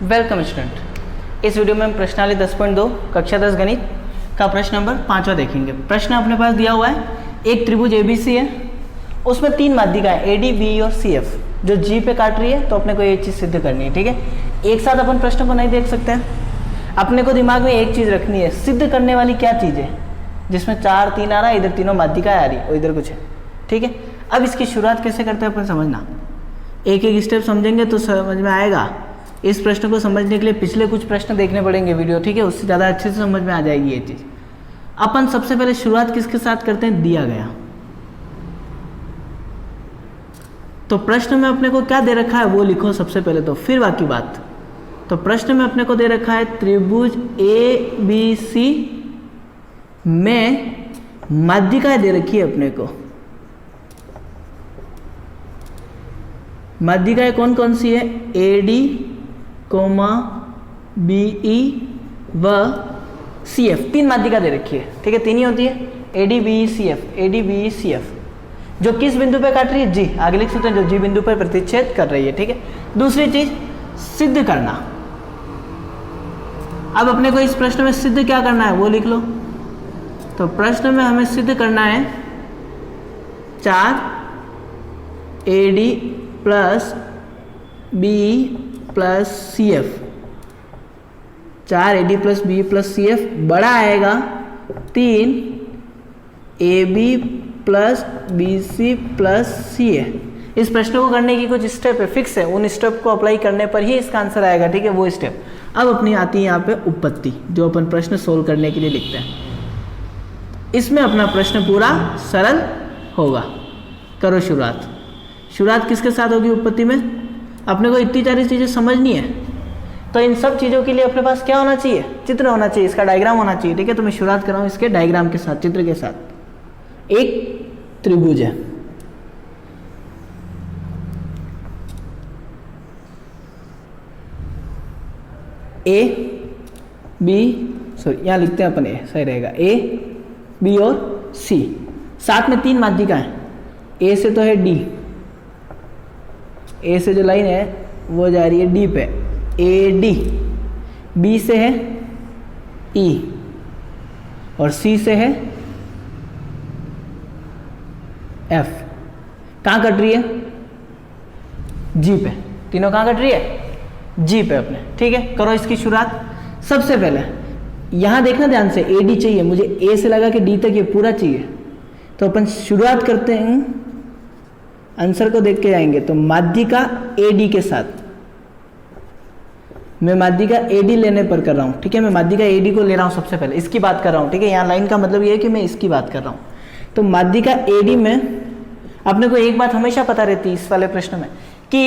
Welcome student. इस video में हम प्रश्नावली 10.2 कक्षा 10 गणित का प्रश्न नंबर 5वां देखेंगे। प्रश्न अपने पास दिया हुआ है, एक त्रिभुज ABC है, उसमें 3 माध्यिकाएं AD, BE और CF जो G पे काट रही है, तो अपने को ये चीज़ सिद्ध करनी है। ठीक है, एक साथ अपन प्रश्न को नहीं देख सकते हैं, अपने को दिमाग में एक चीज़ रखनी है, सिद्ध करने वाली क्या चीज़ है जिसमें 4 3 आ रहा है, इधर तीनों माध्यिकाएं आ रही और इधर कुछ है। ठीक है, अब इसकी शुरुआत कैसे करते हैं अपन समझना, एक एक स्टेप समझेंगे तो समझ में आएगा। इस प्रश्न को समझने के लिए पिछले कुछ प्रश्न देखने पड़ेंगे वीडियो, ठीक है, उससे ज़्यादा अच्छे से समझ में आ जाएगी ये चीज़। अपन सबसे पहले शुरुआत किसके साथ करते हैं, दिया गया। तो प्रश्न में अपने को क्या दे रखा है वो लिखो सबसे पहले, तो फिर बाकी बात। तो प्रश्न में अपने को दे रखा है त्रिभुज ABC में माध्यिकाएं दे रखी है अपने को। माध्यिकाएं कौन कौन सी है, AD, BE व CF, 3 माध्यिका दे रखी है। ठीक है, 3 ही होती है, AD, BE, CF, AD, BE, CF, जो किस बिंदु पे काट रही है, G। आगे लिख सकते हैं, जो G बिंदु पर प्रतिच्छेद कर रही है। ठीक है, दूसरी चीज सिद्ध करना। अब अपने को इस प्रश्न में सिद्ध क्या करना है वो लिख लो। तो प्रश्न में हमें सिद्ध करना है 4 AD plus BE plus CF, 4 AD plus BE plus CF बड़ा आएगा 3 AB plus BC plus CA। इस प्रश्न को करने की कुछ स्टेप है, फिक्स है, उन स्टेप को अप्लाई करने पर ही इसका आंसर आएगा। ठीक है, वो स्टेप। अब अपनी आती है यहाँ पे उपपत्ति, जो अपन प्रश्न सोल्व करने के लिए लिखते हैं। इसमें अपना प्रश्न पूरा सरल होगा। करो शुरुआत। शुरुआत किसके साथ होगी उपपत्ति में, अपने को इतनी सारी चीज़ें समझनी है, तो इन सब चीज़ों के लिए अपने पास क्या होना चाहिए, चित्र होना चाहिए, इसका डायग्राम होना चाहिए। ठीक है, तो मैं शुरुआत कर रहा हूँ इसके डायग्राम के साथ, चित्र के साथ। एक त्रिभुज है, यहाँ लिखते हैं अपन, ए सही रहेगा, A, B और C, साथ में 3 माध्यिका है। A से तो है D, A से जो लाइन है वो जा रही है D पे, AD। B से है E और C से है F। कहाँ कट रही है, G पे। तीनों कहाँ कट रही है, G पे अपने। ठीक है, करो इसकी शुरुआत। सबसे पहले यहाँ देखना ध्यान से, AD चाहिए मुझे, A से लगा कि D तक ये पूरा चाहिए, तो अपन शुरुआत करते हैं, आंसर को देख के जाएंगे। तो माध्यिका AD के साथ, मैं माध्यिका AD लेने पर कर रहा हूँ। ठीक है, मैं माध्यिका AD को ले रहा हूँ सबसे पहले, इसकी बात कर रहा हूँ। ठीक है, यहाँ लाइन का मतलब ये है कि मैं इसकी बात कर रहा हूँ। तो माध्यिका AD में अपने को एक बात हमेशा पता रहती है इस वाले प्रश्न में, कि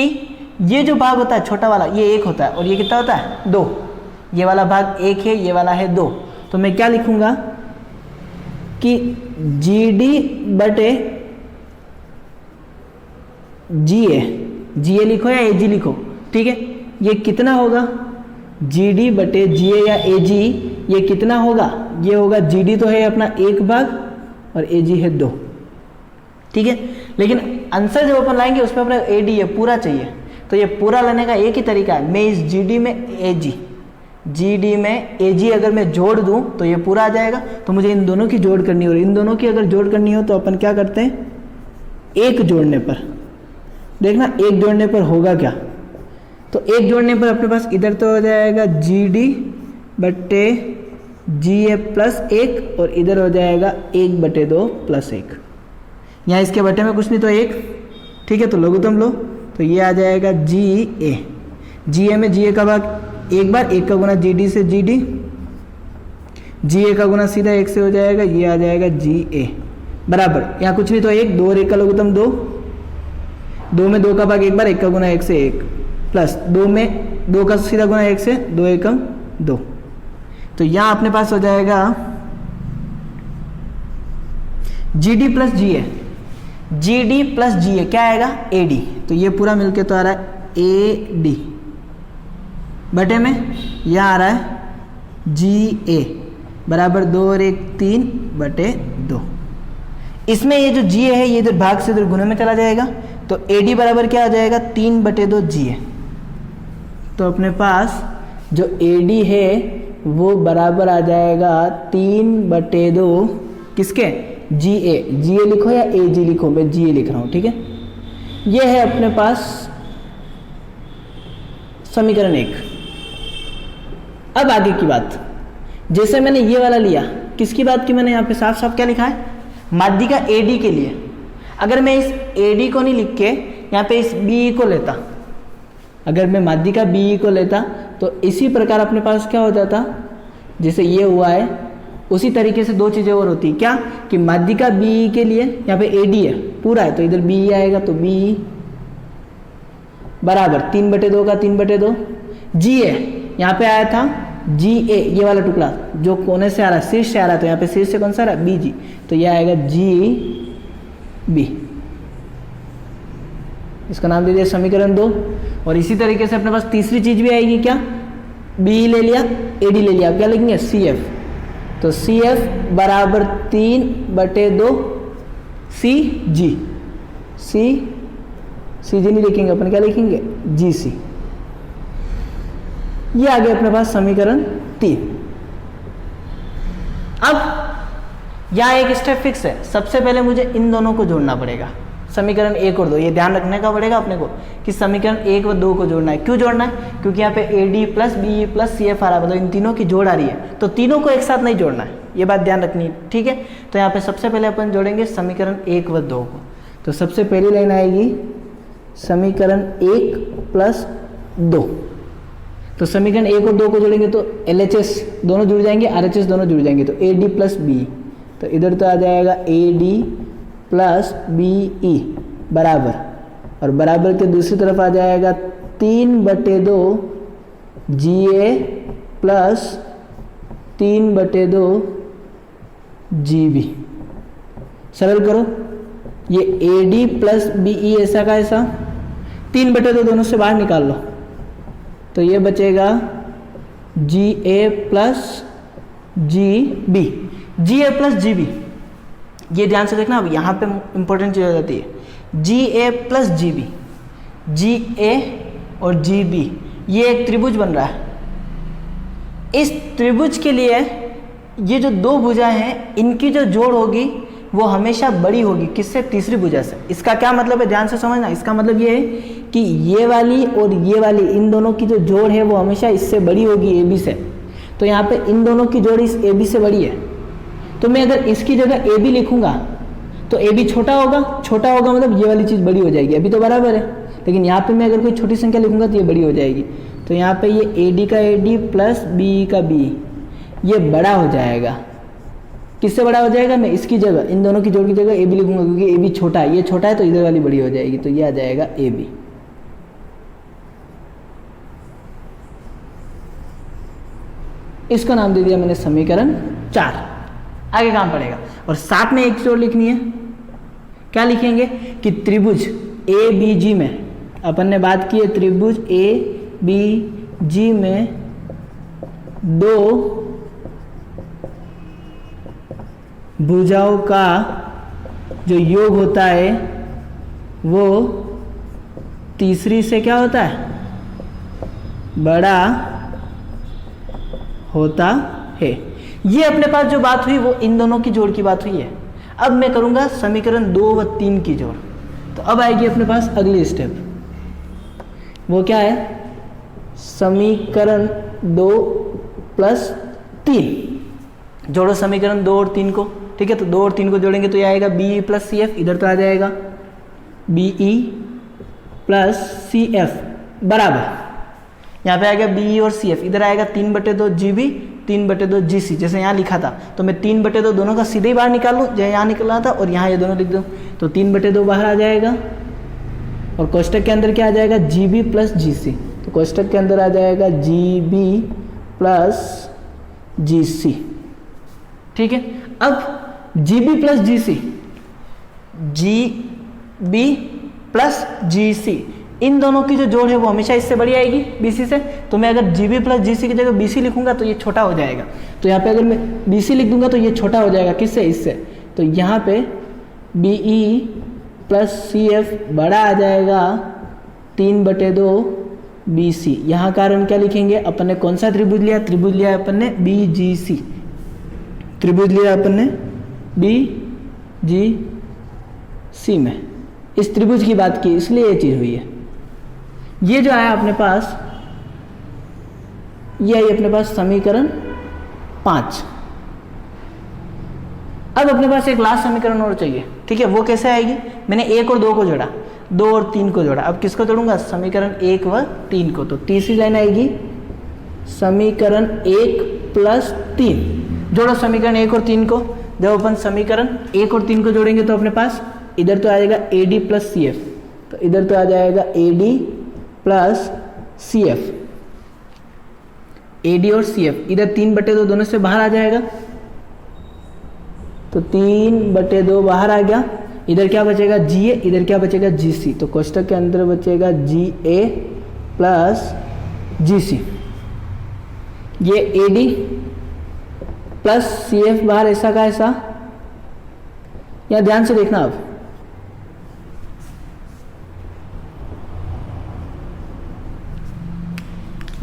ये जो भाग होता है छोटा वाला, ये 1 होता है, और ये कितना होता है, 2। ये वाला भाग 1 है, ये वाला है 2। तो मैं क्या लिखूंगा कि GD बटे GA लिखो या AG लिखो। ठीक है, ये कितना होगा, GD बटे GA या AG, ये कितना होगा, ये होगा GD तो है अपना 1 भाग और AG है 2। ठीक है, लेकिन आंसर जब अपन लाएंगे उसमें अपना AD है पूरा चाहिए, तो ये पूरा लेने का एक ही तरीका है, मैं इस GD में AG अगर मैं जोड़ दूं तो ये पूरा आ जाएगा। तो मुझे इन दोनों की जोड़ करनी हो, और इन दोनों की अगर जोड़ करनी हो तो अपन क्या करते हैं, 1 जोड़ने पर, देखना 1 जोड़ने पर होगा क्या। तो 1 जोड़ने पर अपने पास इधर तो हो जाएगा GD बटे GA प्लस 1, और इधर हो जाएगा 1 बटे 2 प्लस 1। यहाँ इसके बटे में कुछ नहीं तो 1। ठीक है, तो लघुत्तम लो, तो ये आ जाएगा GA। GA में GA का भाग 1 बार, 1 का गुना GD से GD, GA का गुना सीधा 1 से हो जाएगा, ये आ जाएगा GA बराबर, यहाँ कुछ नहीं तो 1, 2 और 1 का लघुत्तम 2, 2 में 2 का भाग 1 बार, 1 का गुना 1 से 1, प्लस 2 में 2 का सीधा गुना 1 से 2 एकम 2। तो यहाँ अपने पास हो जाएगा GD plus GA, GD plus GA क्या आएगा, AD। तो ये पूरा मिलके तो आ रहा है AD बटे में यहाँ आ रहा है GA बराबर 2 और 1 3 बटे 2। इसमें ये जो GA है ये इधर भाग से इधर गुणे में चला जाएगा, तो AD बराबर क्या आ जाएगा 3/2 GA। तो अपने पास जो AD है वो बराबर आ जाएगा 3/2 किसके, GA लिखो या AG लिखो, मैं GA लिख रहा हूँ, ठीक है। ये है अपने पास समीकरण 1। अब आगे की बात, जैसे मैंने ये वाला लिया, किसकी बात की मैंने यहाँ पे साफ साफ क्या लिखा है, माध्यिका AD के लिए। अगर मैं इस AD को नहीं लिख के यहाँ पे इस BE को लेता, अगर मैं माध्यिका BE को लेता तो इसी प्रकार अपने पास क्या हो जाता, जैसे ये हुआ है उसी तरीके से दो चीज़ें और होती, क्या कि माध्यिका BE के लिए यहाँ पे AD है पूरा है तो इधर BE आएगा, तो BE बराबर 3/2 का 3/2, GA यहाँ पे आया था GA, ये वाला टुकड़ा जो कोने से आ रहा है, शीर्ष से आ रहा है, तो यहाँ पे शीर्ष से कौन सा आ रहा है, BG, तो यह आएगा GB, इसका नाम दे दिया समीकरण 2। और इसी तरीके से अपने पास तीसरी चीज भी आएगी, क्या, BE ले लिया, AD ले लिया, अब क्या लिखेंगे CF, तो CF बराबर 3/2 CG, CG नहीं लिखेंगे अपन, क्या लिखेंगे GC। ये आ गया अपने पास समीकरण 3। अब यहां एक स्टेप फिक्स है, सबसे पहले मुझे इन दोनों को जोड़ना पड़ेगा, समीकरण 1 और 2, ये ध्यान रखने का पड़ेगा अपने को कि समीकरण 1 व 2 को जोड़ना है। क्यों जोड़ना है, क्योंकि यहाँ पे AD plus BE plus CF आ रहा है, मतलब इन तीनों की जोड़ आ रही है, तो तीनों को एक साथ नहीं जोड़ना है, ये बात ध्यान रखनी है, ठीक है। तो यहाँ पे सबसे पहले अपन जोड़ेंगे समीकरण 1 व 2 को, तो सबसे पहली लाइन आएगी समीकरण 1 प्लस 2, तो समीकरण 1 और 2 को जोड़ेंगे तो LHS दोनों जुड़ जाएंगे, RHS दोनों जुड़ जाएंगे, तो AD प्लस BE, तो इधर तो आ जाएगा AD प्लस BE बराबर, और बराबर के दूसरी तरफ आ जाएगा 3/2 GA प्लस 3/2 GB। सरल करो, ये AD प्लस BE ऐसा का ऐसा 3/2 दोनों से बाहर निकाल लो, तो ये बचेगा GA plus GB, GA plus GB, ये ध्यान से देखना, अब यहाँ पे इंपॉर्टेंट चीज हो जाती है, GA प्लस GB, GA और GB, ये एक त्रिभुज बन रहा है। इस त्रिभुज के लिए ये जो दो भुजा हैं, इनकी जो जोड़ होगी वो हमेशा बड़ी होगी, किससे, तीसरी भुजा से। इसका क्या मतलब है, ध्यान से समझना, इसका मतलब ये है कि ये वाली और ये वाली, इन दोनों की जो जोड़ है वो हमेशा इससे बड़ी होगी, AB से। तो यहाँ पे इन दोनों की जोड़ इस AB से बड़ी है, तो मैं अगर इसकी जगह AB लिखूंगा तो AB छोटा होगा मतलब ये वाली चीज़ बड़ी हो जाएगी, अभी तो बराबर है, लेकिन यहाँ पे मैं अगर कोई छोटी संख्या लिखूंगा तो ये बड़ी हो जाएगी, तो यहाँ पे ये AD का AD प्लस BE का BE, ये बड़ा हो जाएगा, किससे बड़ा हो जाएगा, मैं इसकी जगह, इन दोनों की जोड़ की जगह AB लिखूंगा, क्योंकि AB छोटा है, ये छोटा है तो इधर वाली बड़ी हो जाएगी, तो ये आ जाएगा AB। इसका नाम दे दिया मैंने समीकरण 4। आगे काम पड़ेगा, और साथ में एक जोड़ लिखनी है, क्या लिखेंगे कि त्रिभुज ABG में, अपन ने बात की है त्रिभुज ABG में दो भुजाओं का जो योग होता है वो तीसरी से क्या होता है, बड़ा होता है। ये अपने पास जो बात हुई वो इन दोनों की जोड़ की बात हुई है। अब मैं करूंगा समीकरण 2 व 3 की जोड़, तो अब आएगी अपने पास अगली स्टेप, वो क्या है, समीकरण 2 प्लस 3। जोड़ो समीकरण 2 और 3 को, ठीक है। तो 2 और 3 को जोड़ेंगे तो ये आएगा BE प्लस CF, इधर तो आ जाएगा BE प्लस CF बराबर, यहाँ पे आएगा BE और CF, इधर आएगा 3/2 GB 3/2 GC, जैसे यहाँ लिखा था, तो मैं 3/2 दोनों का सीधे ही बाहर निकाल लूँ, जहाँ यहाँ निकला था और यहाँ ये दोनों लिख दूँ, तो 3/2 बाहर आ जाएगा, और कोष्टक के अंदर क्या आ जाएगा, GB प्लस GC, तो कोष्टक के अंदर आ जाएगा GB प्लस GC, ठीक है। अब GB plus GC, GB plus GC, इन दोनों की जो जोड़ है वो हमेशा इससे बड़ी आएगी BC से, तो मैं अगर GB प्लस GC की जगह BC लिखूंगा तो ये छोटा हो जाएगा, तो यहाँ पे अगर मैं BC लिख दूंगा तो ये छोटा हो जाएगा, किससे, इससे, तो यहाँ पे BE प्लस CF बड़ा आ जाएगा 3/2 बी सी। यहाँ कारण क्या लिखेंगे, अपन ने कौन सा त्रिभुज लिया, त्रिभुज लिया अपन ने बी जी सी, त्रिभुज लिया अपन ने बी जी सी में, इस त्रिभुज की बात की इसलिए ये चीज हुई है। ये जो आया अपने पास, ये आई अपने पास समीकरण 5। अब अपने पास एक लास्ट समीकरण और चाहिए, ठीक है। वो कैसे आएगी, मैंने 1 और 2 को जोड़ा, 2 और 3 को जोड़ा, अब किसको जोड़ूंगा, समीकरण 1 व 3 को। तो तीसरी लाइन आएगी समीकरण 1 प्लस 3, जोड़ो समीकरण 1 और 3 को। जब अपन समीकरण 1 और 3 को जोड़ेंगे तो अपने पास इधर तो आ जाएगा AD प्लस CF, तो इधर तो आ जाएगा AD प्लस CF, AD और CF, इधर 3/2 दोनों से बाहर आ जाएगा, तो 3/2 बाहर आ गया। इधर क्या बचेगा GA, इधर क्या बचेगा GC, तो कोष्टक के अंदर बचेगा GA प्लस GC। ये AD प्लस CF बाहर ऐसा का ऐसा, या ध्यान से देखना अब,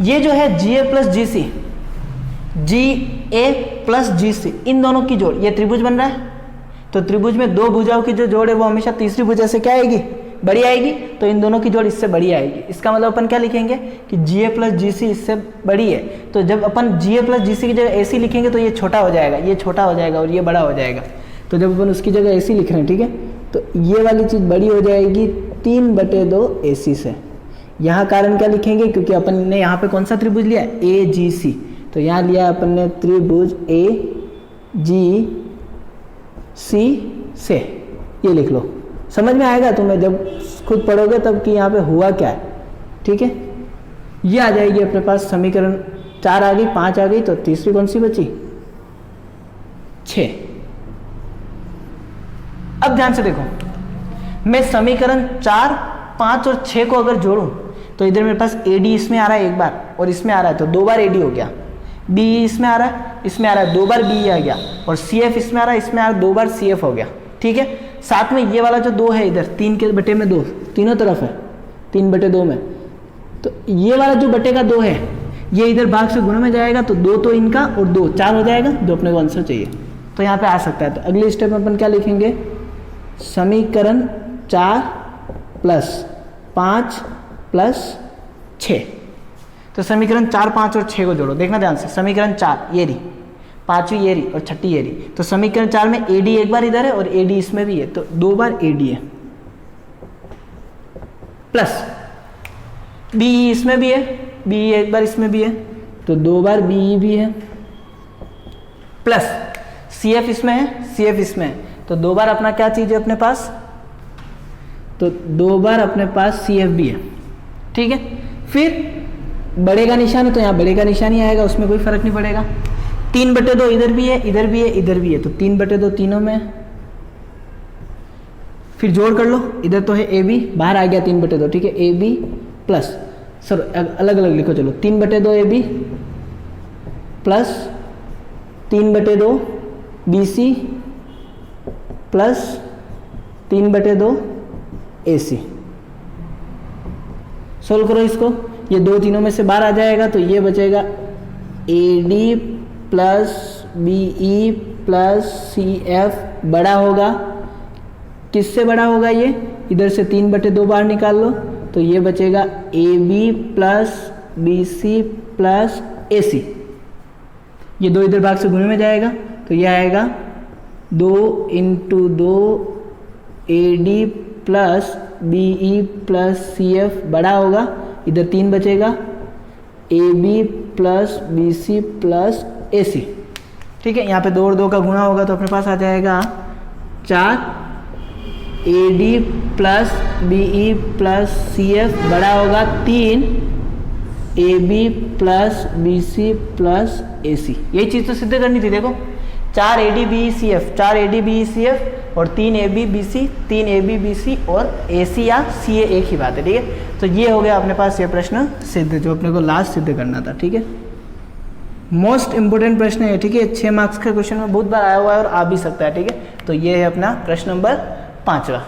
ये जो है GA plus GC, GA plus GC, इन दोनों की जोड़, ये त्रिभुज बन रहा है। तो त्रिभुज में दो भुजाओं की जो जोड़ है वो हमेशा तीसरी भुजा से क्या आएगी, बड़ी आएगी, तो इन दोनों की जोड़ इससे बड़ी आएगी। इसका मतलब अपन क्या लिखेंगे कि GA प्लस GC इससे बड़ी है। तो जब अपन GA प्लस GC की जगह AC लिखेंगे तो ये छोटा हो जाएगा, ये छोटा हो जाएगा और ये बड़ा हो जाएगा। तो जब अपन उसकी जगह AC लिख रहे हैं, ठीक है, तो ये वाली चीज़ बड़ी हो जाएगी 3/2 AC से। यहाँ कारण क्या लिखेंगे, क्योंकि अपन ने यहाँ पे कौन सा त्रिभुज लिया, AGC, तो यहाँ लिया अपन ने त्रिभुज AGC से, ये लिख लो, समझ में आएगा तुम्हें जब खुद पढ़ोगे तब कि यहाँ पे हुआ क्या है, ठीक है। ये आ जाएगी अपने पास समीकरण 4 आ गई, 5 आ गई, तो तीसरी कौन सी बची, 6। अब ध्यान से देखो, मैं समीकरण 4, 5 और 6 को अगर जोड़ूं तो इधर मेरे पास AD इसमें आ रहा है एक बार और इसमें आ रहा है, तो 2 बार AD हो गया, BE इसमें आ रहा है, इसमें आ रहा है, 2 बार BE आ गया, और CF इसमें आ रहा है, इसमें आ रहा है, 2 बार CF हो गया, ठीक है। साथ में ये वाला जो 2 है इधर 3/2 तीनों तरफ है, 3/2 में, तो ये वाला जो बटे का 2 है ये इधर भाग से गुणा में जाएगा, तो 2 तो इनका और 2 4 हो जाएगा, जो अपने को आंसर चाहिए, तो यहाँ पे आ सकता है। तो अगले स्टेप में अपन क्या लिखेंगे, समीकरण 4 प्लस 5 प्लस 6। तो समीकरण 4, 5 और 6 को जोड़ो, देखना ध्यान से, समीकरण 4 ये रही, 5वीं ये रही और 6ठी ये रही। तो समीकरण 4 में AD एक बार इधर है और AD इसमें भी है, तो 2 बार AD है, प्लस BE इसमें भी है, BE एक बार इसमें भी है, तो 2 बार BE भी है, प्लस CF इसमें है, CF इसमें है, तो 2 बार अपना क्या चीज़ है अपने पास, तो 2 बार अपने पास CF भी है, ठीक है। फिर बड़े का निशान है तो यहाँ बड़े का निशान ही आएगा, उसमें कोई फर्क नहीं पड़ेगा। 3/2 इधर भी है, इधर भी है, इधर भी है, तो 3/2 तीनों में। फिर जोड़ कर लो, इधर तो है AB, बाहर आ गया 3/2, ठीक है, AB प्लस, सर अलग अलग लिखो, चलो 3/2 AB plus 3/2 BC plus 3/2 AC। Solve करो इसको, ये 2 तीनों में से बाहर आ जाएगा, तो ये बचेगा AD plus BE plus CF बड़ा होगा, किससे बड़ा होगा, ये इधर से 3/2 बाहर निकाल लो, तो ये बचेगा AB plus BC plus AC। ये 2 इधर भाग से गुणे में जाएगा, तो ये आएगा 2 × 2 AD plus BE plus CF बड़ा होगा, इधर 3 बचेगा, AB plus BC plus AC, ठीक है। यहाँ पे 2 और 2 का गुणा होगा तो अपने पास आ जाएगा 4, AD plus BE plus CF बड़ा होगा 3, AB plus BC plus AC। यही चीज़ तो सिद्ध करनी थी, देखो 4 AD BE CF, 4 AD BE CF और 3 AB BC, 3 AB BC और AC या CA एक ही बात है, ठीक है। तो ये हो गया अपने पास ये प्रश्न सिद्ध, जो अपने को लास्ट सिद्ध करना था, ठीक है। मोस्ट इंपोर्टेंट प्रश्न है, ठीक है, 6 मार्क्स के क्वेश्चन में बहुत बार आया हुआ है और आ भी सकता है, ठीक है। तो ये है अपना प्रश्न नंबर 5वां।